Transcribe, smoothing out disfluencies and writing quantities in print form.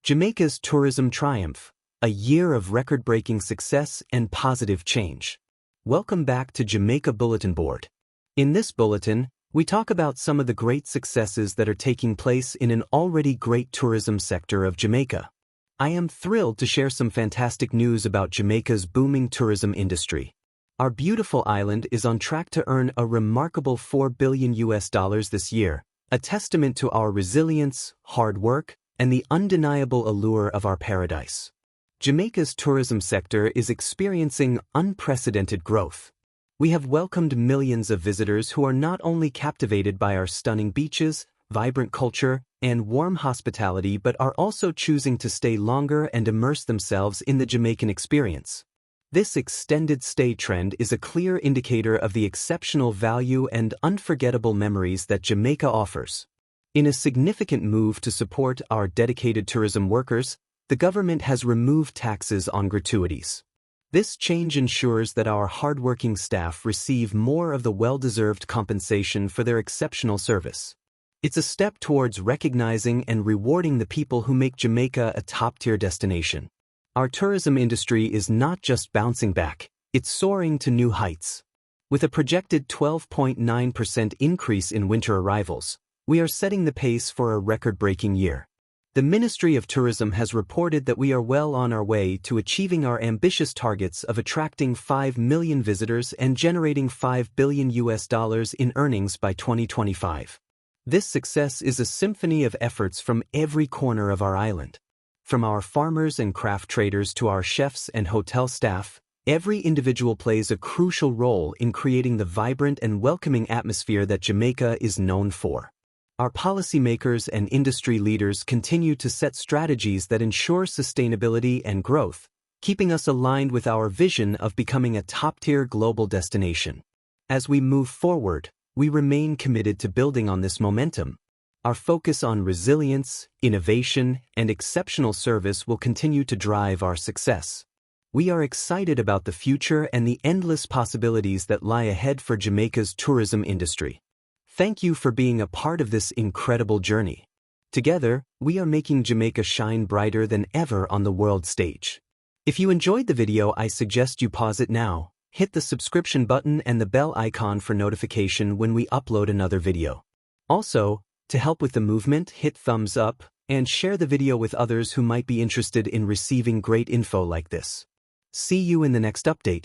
Jamaica's tourism triumph, a year of record-breaking success and positive change. Welcome back to Jamaica Bulletin Board. In this bulletin, we talk about some of the great successes that are taking place in an already great tourism sector of Jamaica. I am thrilled to share some fantastic news about Jamaica's booming tourism industry. Our beautiful island is on track to earn a remarkable $4 billion this year, a testament to our resilience, hard work, and the undeniable allure of our paradise. Jamaica's tourism sector is experiencing unprecedented growth. We have welcomed millions of visitors who are not only captivated by our stunning beaches, vibrant culture, and warm hospitality but are also choosing to stay longer and immerse themselves in the Jamaican experience. This extended stay trend is a clear indicator of the exceptional value and unforgettable memories that Jamaica offers. In a significant move to support our dedicated tourism workers, the government has removed taxes on gratuities. This change ensures that our hardworking staff receive more of the well-deserved compensation for their exceptional service. It's a step towards recognizing and rewarding the people who make Jamaica a top-tier destination. Our tourism industry is not just bouncing back, it's soaring to new heights. With a projected 12.9% increase in winter arrivals, we are setting the pace for a record-breaking year. The Ministry of Tourism has reported that we are well on our way to achieving our ambitious targets of attracting 5 million visitors and generating $5 billion in earnings by 2025. This success is a symphony of efforts from every corner of our island. From our farmers and craft traders to our chefs and hotel staff, every individual plays a crucial role in creating the vibrant and welcoming atmosphere that Jamaica is known for. Our policymakers and industry leaders continue to set strategies that ensure sustainability and growth, keeping us aligned with our vision of becoming a top-tier global destination. As we move forward, we remain committed to building on this momentum. Our focus on resilience, innovation, and exceptional service will continue to drive our success. We are excited about the future and the endless possibilities that lie ahead for Jamaica's tourism industry. Thank you for being a part of this incredible journey. Together, we are making Jamaica shine brighter than ever on the world stage. If you enjoyed the video, I suggest you pause it now, hit the subscription button and the bell icon for notification when we upload another video. Also, to help with the movement, hit thumbs up and share the video with others who might be interested in receiving great info like this. See you in the next update.